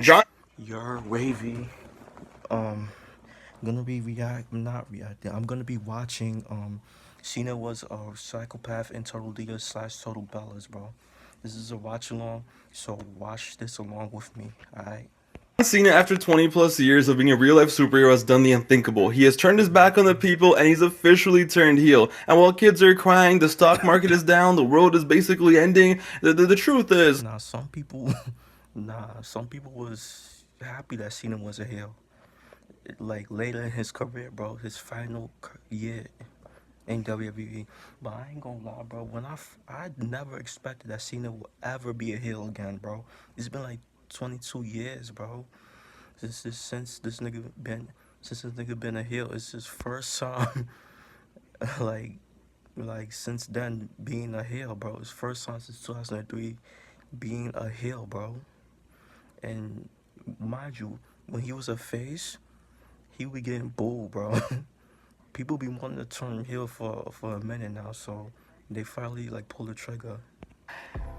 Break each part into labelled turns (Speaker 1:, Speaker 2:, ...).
Speaker 1: John.
Speaker 2: You're wavy. Um, gonna be not reacting. I'm gonna be watching. Cena was a psychopath in Total Divas / Total Bellas, bro. This is a watch along, so watch this along with me. All right.
Speaker 1: Cena, after 20 plus years of being a real life superhero, has done the unthinkable. He has turned his back on the people and he's officially turned heel. And while kids are crying, the stock market is down, the world is basically ending, the truth is.
Speaker 2: Nah, some people, some people was happy that Cena was a heel. Like later in his career, bro, his final year in WWE. But I ain't gonna lie, bro. I never expected that Cena would ever be a heel again, bro. It's been like 22 years, bro. Since this nigga been a heel. It's his first time, like since then being a heel, bro. His first time since 2003 being a heel, bro. And mind you, when he was a face, he was getting booed, bro. People be wanting to turn him heel for a minute now, so they finally like pull the trigger.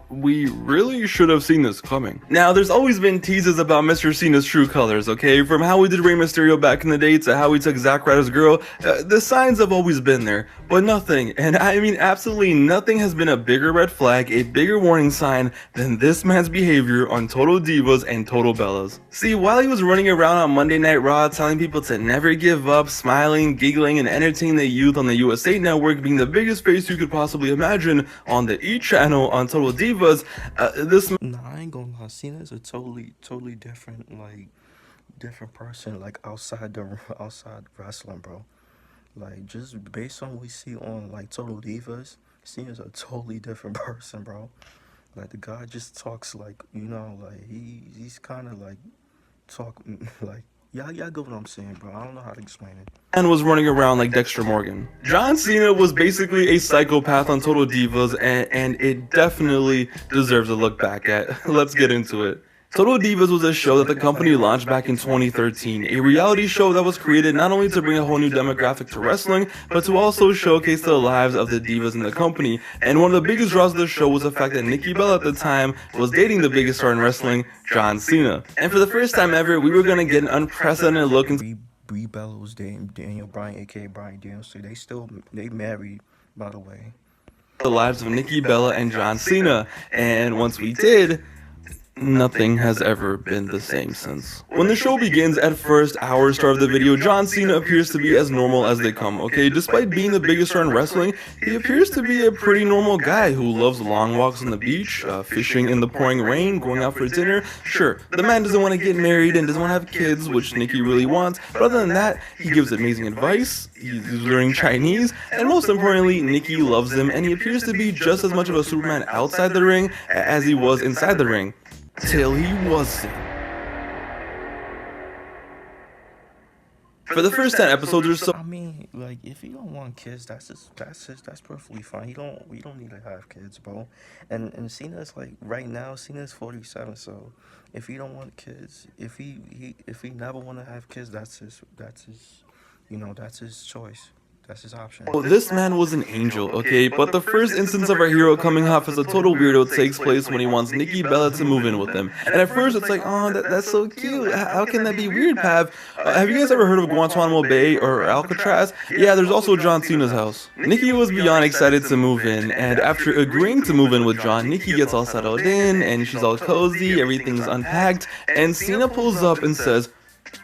Speaker 1: We really should have seen this coming. Now, there's always been teases about Mr. Cena's true colors, okay? From how we did Rey Mysterio back in the day to how we took Zack Ryder's girl, the signs have always been there, but nothing, and I mean absolutely nothing has been a bigger red flag, a bigger warning sign than this man's behavior on Total Divas and Total Bellas. See, while he was running around on Monday Night Raw telling people to never give up, smiling, giggling, and entertaining the youth on the USA Network, being the biggest face you could possibly imagine on the E channel on Total Divas,
Speaker 2: Nah, I ain't gonna lie. Cena's a totally different, different person, like outside wrestling, bro. Like just based on what we see on like Total Divas, Cena's a totally different person, bro. Like the guy just talks like like he's kind of like talk like y'all get what I'm saying, bro. I don't know how to explain it.
Speaker 1: man was running around like Dexter Morgan. John Cena was basically a psychopath on Total Divas, and it definitely deserves a look back at. Let's get into it. Total Divas was a show that the company launched back in 2013, a reality show that was created not only to bring a whole new demographic to wrestling, but to also showcase the lives of the divas in the company. And one of the biggest draws of the show was the fact that Nikki Bella at the time was dating the biggest star in wrestling, John Cena. And for the first time ever, we were going to get an unprecedented look into
Speaker 2: Brie Bellows dating Daniel Bryan, aka Bryan Danielson. They married, by the way.
Speaker 1: the lives of Nikki Bella and John Cena. And once we did, nothing has ever been the same since. When the show begins, at first, our star of the video, John Cena, appears to be as normal as they come, okay? Despite being the biggest star in wrestling, he appears to be a pretty normal guy who loves long walks on the beach, fishing in the pouring rain, going out for dinner. Sure, the man doesn't want to get married and doesn't want to have kids, which Nikki really wants, but other than that, he gives amazing advice, he's learning Chinese, and most importantly, Nikki loves him, and he appears to be just as much of a Superman outside the ring as he was inside the ring. Till he wasn't. For the first 10 episodes or so,
Speaker 2: I mean, like if you don't want kids, that's perfectly fine. We don't need to have kids, bro. And Cena's like right now, Cena's 47, so if he don't want kids, if he never want to have kids, that's his choice. That's his option.
Speaker 1: this man was an angel, okay? But the first instance of our hero coming off as a total weirdo takes place when he wants Nikki Bella to move in with him. And at first it's like, oh, that's so cute. How can that be weird, Pav? Have you guys ever heard of Guantanamo Bay or Alcatraz? Yeah, there's also John Cena's house. Nikki was beyond excited to move in, and after agreeing to move in with John, Nikki gets all settled in, and she's all cozy, everything's unpacked, and Cena pulls up and says,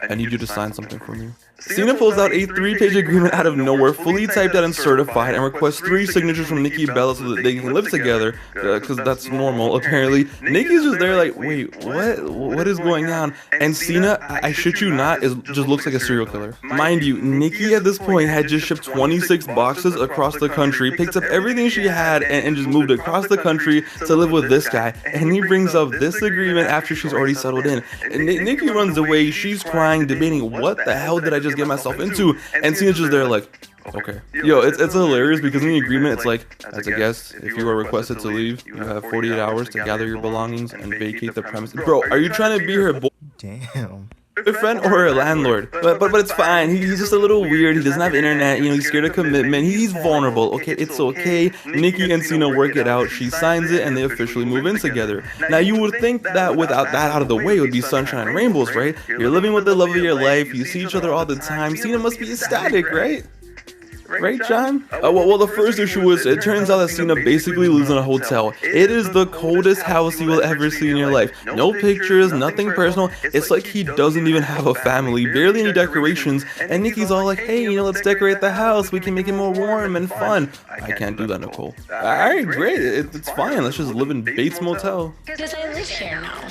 Speaker 1: I need you to sign something for me. Cena pulls out a 3-page agreement out of nowhere, fully typed out and certified, and requests 3 signatures from Nikki Bella so that they can live together, because that's normal, apparently. Nikki's just there like, wait, what is going on? And Cena, I shit you not, just looks like a serial killer. Mind you, Nikki at this point had just shipped 26 boxes across the country, picked up everything she had, and just moved across the country to live with this guy. And he brings up this agreement after she's already settled in. And Nikki runs away, she's crying, debating, what the hell did I just get myself into? And Cena's just there like, okay. Yo, it's hilarious because in the agreement it's like, as a guest, if you are requested to leave, you have 48 hours to gather your belongings and vacate the premises. Bro, are you trying to be her boy?
Speaker 2: Damn.
Speaker 1: boyfriend or her landlord. But it's fine. He's just a little weird. He doesn't have internet. He's scared of commitment. He's vulnerable. Okay, it's okay. Nikki and Cena work it out. She signs it, and they officially move in together. Now, you would think that without that out of the way, it would be sunshine and rainbows, right? You're living with the love of your life. You see each other all the time. Cena must be ecstatic, right? Right, John? Well, the first issue is, it turns out that Cena basically lives in a hotel. It is the coldest house you will ever see in your life. No pictures, nothing personal. It's like he doesn't even have a family, barely any decorations. And Nikki's all like, hey, let's decorate the house. We can make it more warm and fun. I can't do that, Nicole. Alright, great. It's fine. Let's just live in Bates Motel.
Speaker 3: Because I live here now.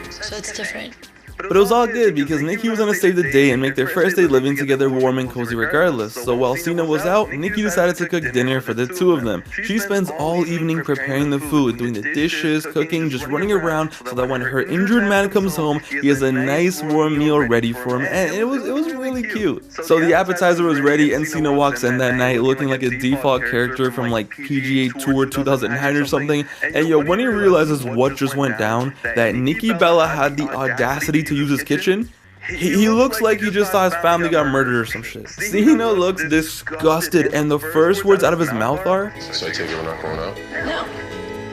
Speaker 3: So it's different.
Speaker 1: But it was all good because Nikki was gonna save the day and make their first day living together warm and cozy regardless. So while Cena was out, Nikki decided to cook dinner for the two of them. She spends all evening preparing the food, doing the dishes, cooking, just running around so that when her injured man comes home, he has a nice warm meal ready for him, and it was really cute. So the appetizer was ready and Cena walks in that night looking like a default character from like PGA Tour 2009 or something, and when he realizes what just went down, that Nikki Bella had the audacity to use his kitchen, he looks like he just saw his family got murdered or some shit. Cena looks disgusted, and the first words out of his mouth are,
Speaker 4: So I take it we're not going out?
Speaker 3: No.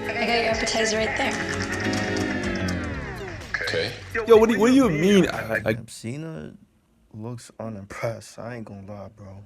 Speaker 3: I got your appetizer right there.
Speaker 4: Okay.
Speaker 1: yo, what do you mean?
Speaker 2: Cena looks unimpressed. I ain't gonna lie, bro.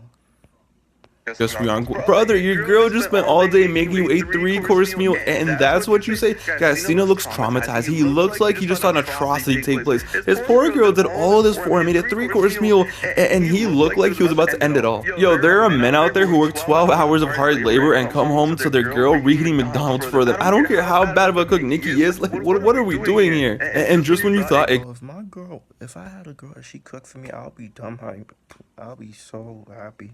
Speaker 1: Yes, we are. Brother, your girl just spent all day making you a 3-course meal, and that's what you say? Guys, Cena looks traumatized. He looks like he just saw an atrocity take place. His poor girl did all this for him, made a 3-course meal, and he looked like he was about to end it all. Yo, there are men out there who work 12 hours of hard labor and come home to their girl reheating McDonald's for them. I don't care how bad of a cook Nikki is. Like, what are we doing here? And just when you thought it...
Speaker 2: If I had a girl and she cooked for me, I'll be dumb hype. I'll be so happy.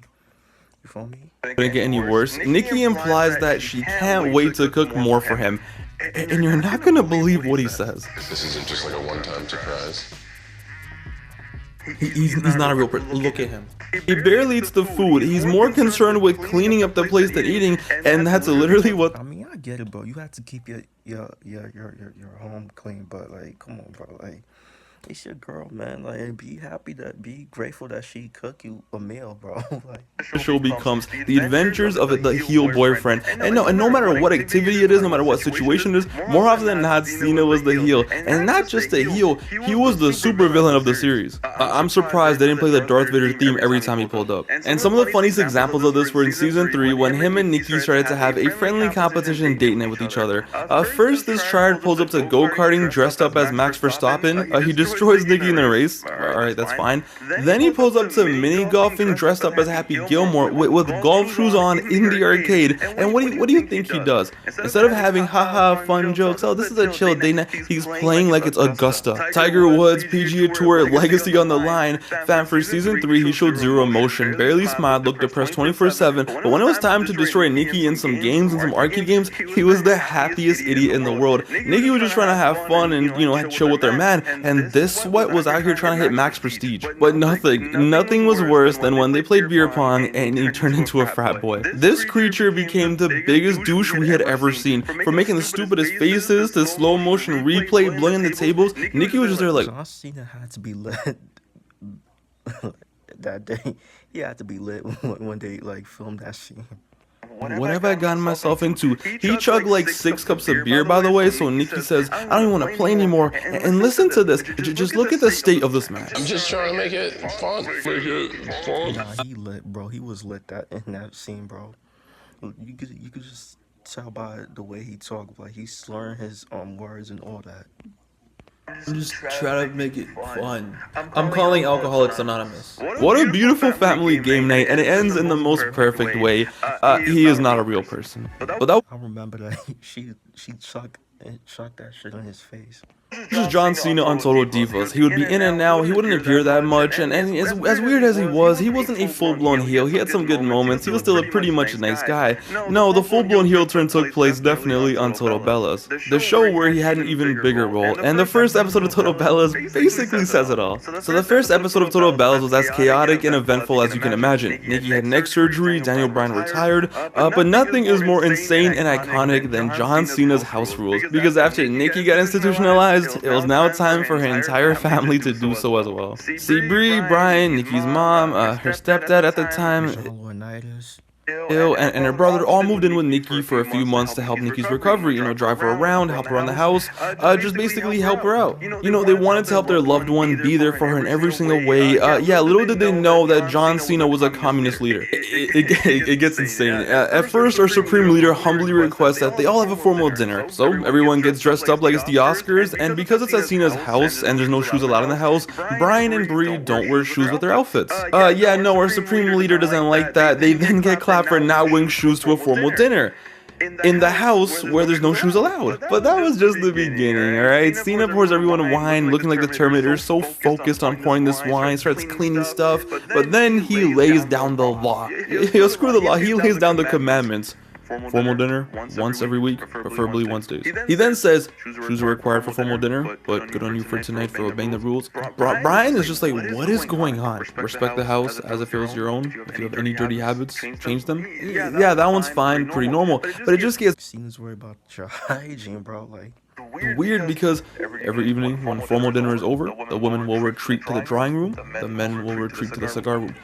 Speaker 2: You feel me?
Speaker 1: Couldn't get any worse. Nikki implies that she can't wait to cook more for him, and you're not gonna believe what he says.
Speaker 4: This isn't just like a one-time surprise.
Speaker 1: He's not a real person. Look at him. He barely eats the food. He's more concerned with cleaning up the place than eating, and that's literally what...
Speaker 2: I mean, I get it, bro. You have to keep your home clean, but like, come on, bro. Like, it's your girl, man. Like, be grateful that she cooked you a meal, bro. Like,
Speaker 1: the show becomes the adventures of the heel boyfriend, and no matter what activity it is, no matter what situation it is, more often than not, Cena was the heel, and not just the heel, he was the supervillain of the series. I'm surprised they didn't play the Darth Vader theme every time he pulled up. And some of the funniest examples of this were in season 3 when him and Nikki started to have a friendly competition date night with each other. First, this triad pulls up to go-karting dressed up as Max Verstappen. He destroys Nikki in the race. Alright, that's fine. Then he pulls up to mini golfing dressed up as Happy Gilmore with golf shoes on in the arcade. And what do you think he does? Instead of having haha fun jokes, oh, this is a chill day night, he's playing like it's Augusta. Tiger Woods, PGA Tour, legacy on the line. Fam, for season 3, he showed zero emotion, barely smiled, looked depressed 24/7. But when it was time to destroy Nikki in some games and some arcade games, he was the happiest idiot in the world. Nikki was just trying to have fun and chill with her man, and this sweat was out here trying to hit max prestige. But nothing was worse than when they played beer pong and he turned into a frat boy. This creature became the biggest douche we had ever seen. From making the stupidest faces to slow motion replay, blowing the tables, Nikki was just there like...
Speaker 2: John Cena had to be lit that day. He had to be lit when they like filmed that scene.
Speaker 1: What have I gotten myself into? He chugged like 6 cups of beer, by the way, so Nikki says, I don't even want to play anymore. And listen to this. Just look at the state of this match.
Speaker 4: I'm just trying to make it fun.
Speaker 2: Nah, he lit, bro. He was lit in that scene, bro. You could just tell by the way he talked, like he's slurring his words and all that.
Speaker 1: I'm just trying to make it fun. I'm calling Alcoholics Anonymous. What a beautiful family game night, and it ends in the most perfect way. He is not a real person. But that
Speaker 2: I remember that she chucked that shit on his face.
Speaker 1: This is John Cena on Total Divas. He would be in and out, he wouldn't appear that much, and as weird as he wasn't a full-blown heel. He had some good moments, he was still a pretty much nice guy. No, the full-blown heel turn took place definitely on Total Bellas, the show where he had an even bigger role, and the first episode of Total Bellas basically says it all. So the first episode of Total Bellas was as chaotic and eventful as you can imagine. Nikki had neck surgery, Daniel Bryan retired, but nothing is more insane and iconic than John Cena's house rules, because after Nikki got institutionalized, it was now time for her entire family to do so as well. See, Brie, Brian, Nikki's mom, her stepdad at the time, ill, and her brother all moved in with Nikki for a few months to help Nikki's recovery, drive her around, help her around the house, just basically help her out. They wanted to help their loved one, be there for her in every single way. Yeah, little did they know that John Cena was a communist leader. It gets insane. At first, our supreme leader humbly requests that they all have a formal dinner. So everyone gets dressed up like it's the Oscars, and because it's at Cena's house and there's no shoes allowed in the house, Brian and Brie don't wear shoes with their outfits. Yeah, no, our supreme leader doesn't like that. They then get clapped for not wearing shoes to a formal dinner in the house where there's no shoes allowed. But that was just the beginning, alright? Cena pours everyone wine, looking like the Terminator, so focused on pouring this wine, starts cleaning stuff, but then he lays down the law. Yo, screw the law, he lays down the commandments. Formal dinner once every week, preferably Wednesdays. He then says, shoes are required for formal dinner, but good on you for tonight for obeying the rules. Brian is just like, what is going on? Respect the house as if it was your own. If you have any dirty habits, change them. Yeah, that one's fine, pretty normal. But it just gets
Speaker 2: Cena's worried about your hygiene, bro. Like,
Speaker 1: weird because every evening when formal dinner is over, the women will retreat to the drawing room, the men will retreat to the cigar room.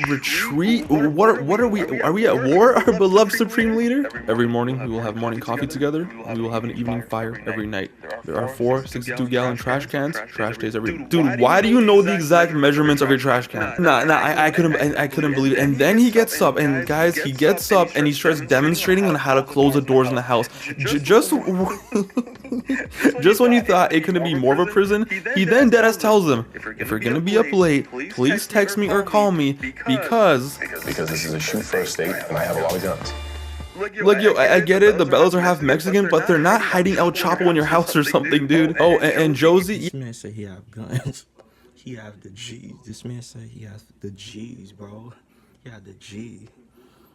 Speaker 1: Retreat? What are we? Are we at war, our beloved supreme leader? Every morning we will have morning coffee together, and we will have an evening fire every night. There are 4 62-gallon trash cans. Trash days every. Dude, why do you know the exact measurements of your trash can? Nah, I couldn't believe it. And then he gets up, and guys, he gets up and he starts demonstrating on how to close the doors in the house. Just when you thought it couldn't be more of a prison, he then deadass tells them, if you're gonna be up late, please text me or call me because
Speaker 4: this is a shoot first state, and I have a lot of guns.
Speaker 1: Look, yo, I get it, the Bellas are half Mexican, but they're not hiding El Chapo in your house or something, dude. Oh, and Josie...
Speaker 2: This man said he have guns. He have the G's. This man said he has the G's, bro. He had the G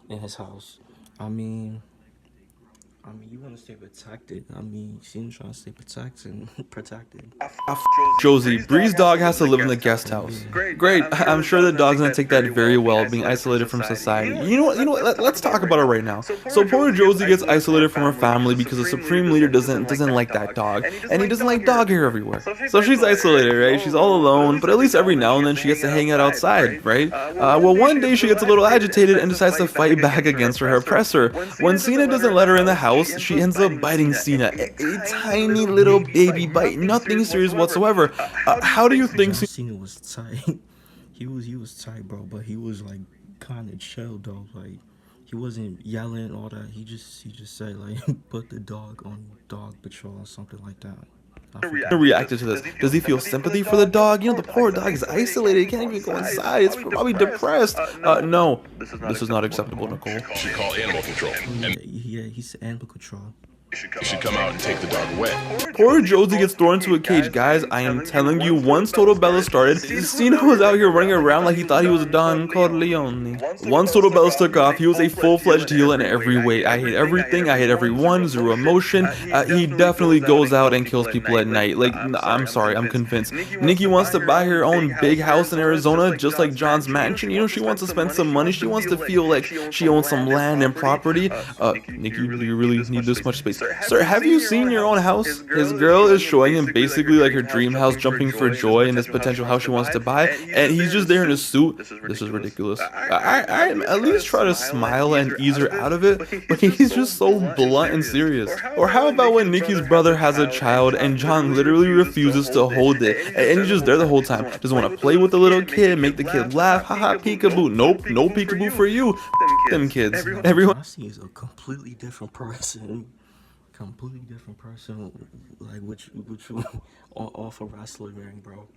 Speaker 2: in his house. I mean, you want to stay protected. Cena's trying to stay protected.
Speaker 1: Josie, Bree's dog has to live in the guest house. Great, I'm sure the dog's gonna take that very well, being isolated from society. You know what, let's talk about it right now. So poor Josie gets isolated from her family because the supreme leader doesn't like that dog, and he doesn't like dog hair everywhere. So she's isolated, right? She's all alone, but at least every now and then she gets to hang out outside, right? Well, one day she gets a little agitated and decides to fight back against her oppressor. When Cena doesn't let her in the house, she ends up biting Cena. A tiny little baby bite, nothing serious whatsoever. How do you think
Speaker 2: Cena was tight? He was tight, bro, but he was like kind of chill though. Like, he wasn't yelling all that. He just said like put the dog on dog patrol or something like that.
Speaker 1: Reacted to this? Does he feel sympathy for the dog? The poor dog is isolated. He can't even go inside. It's probably depressed. No, this is not acceptable, Nicole.
Speaker 4: You should call animal control. And
Speaker 2: Yeah, he said animal control.
Speaker 4: you should come out and take the dog away.
Speaker 1: Poor Josie gets thrown into a cage. Guys, I am telling you, once Total Bella started, Cena was out here running around like he thought he was Don Corleone. Once Total Bella took off, he was a full-fledged heel in every way. I hate everything, I hate everyone, zero emotion. He definitely goes out and kills people at night. Like, I'm sorry, I'm convinced. Nikki wants to buy her own big house in Arizona, just like John's mansion. She wants to spend some money. She wants to feel like she owns some land and property. Nikki, do you really need this much space? Sir, have you seen your own house? His girl is showing him basically like her dream house, jumping for joy in this potential house she wants to buy, and he's just there in a suit. This is ridiculous. I at least try to smile and ease her out of it, but he's just so blunt and serious. Or how about when Nikki's brother has a child and John literally refuses to hold it, and he's just there the whole time, doesn't want to play with the little kid, make the kid laugh, haha, peekaboo. Nope, no peekaboo for you. Them kids. Everyone.
Speaker 2: I see is a completely different person. Like which off of wrestling, bro.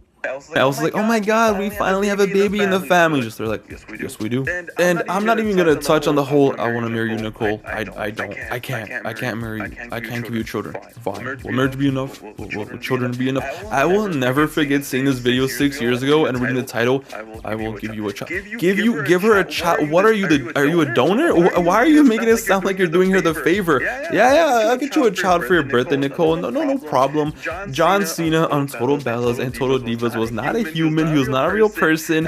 Speaker 1: I was like, oh my god, we finally have a baby in the family. Just they're like, yes we do. And I'm not even gonna touch on the whole I want to marry you, Nicole. I can't marry you. I can't give you children. Fine. Will marriage be enough? Will children be enough? I will never forget seeing this video 6 years ago and reading the title, I will give you a child. Give her a child. What are you, are you a donor? Why are you making it sound like you're doing her the favor? Yeah, I'll get you a child for your birthday, Nicole. No problem. John Cena on Total Bellas and Total Divas was not a human. He was not a real person.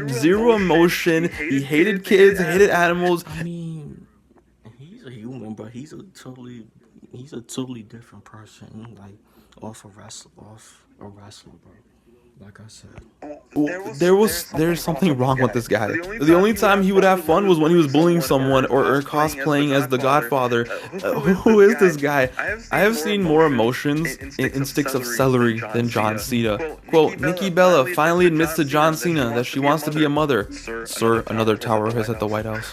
Speaker 1: Zero emotion. He hated kids, hated animals.
Speaker 2: I mean, he's a human, but he's a totally different person. Like, off a wrestler, bro. Like I said.
Speaker 1: There's something wrong with this guy. The only time he would have fun was when he was bullying someone or cosplaying as the Godfather. Who is this guy? I have seen more emotions in sticks of celery than John Cena. Quote, Nikki Bella finally admits to John Cena that she wants to be a mother. Sir, another tower is at the White House.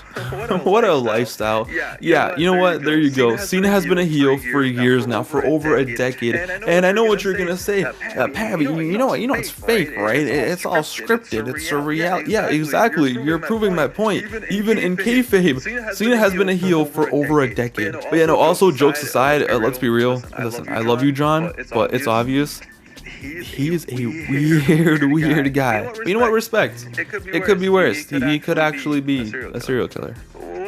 Speaker 1: What a lifestyle. Yeah, you know what? There you go. Cena has been a heel for years now, for over a decade. And I know what you're gonna say. Pav, you know it's fake, right? It's all scripted. It's surreal. Yeah, exactly. You're proving my point. Even in kayfabe, Cena has been a heel for over a decade. But yeah, no, also jokes aside, let's be real. Listen, I love you, John, but it's obvious. He's a weird guy. But you know what? Respect. It could be worse. He could actually be a serial killer.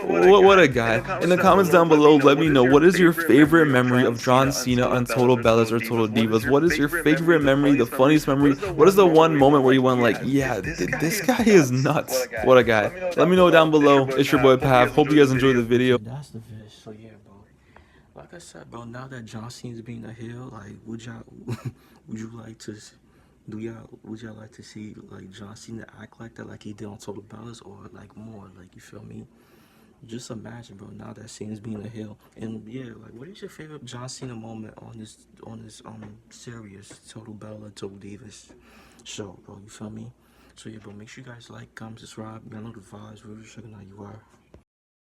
Speaker 1: What a guy. In the comments down below, let me know, what is your favorite memory of John Cena on Total Bellas or Total Divas? What is your favorite memory, the funniest memory? What is the one moment where you went like, yeah, this guy is nuts. What a guy. Let me know down below. It's your boy Pav. Hope you guys enjoyed the video.
Speaker 2: That's the fish. So yeah, bro. Like I said, bro, now that John Cena's being a heel, like, would y'all like to see like John Cena act like that, like he did on Total Bellas, or like more, like, you feel me? Just imagine, bro, now that Cena's being a heel. And yeah, like, what is your favorite John Cena moment on this series, Total Bella, Total Divas show, bro? You feel me? So yeah, bro, make sure you guys like, comment, subscribe. Y'all know the vibes. We're checking out you are.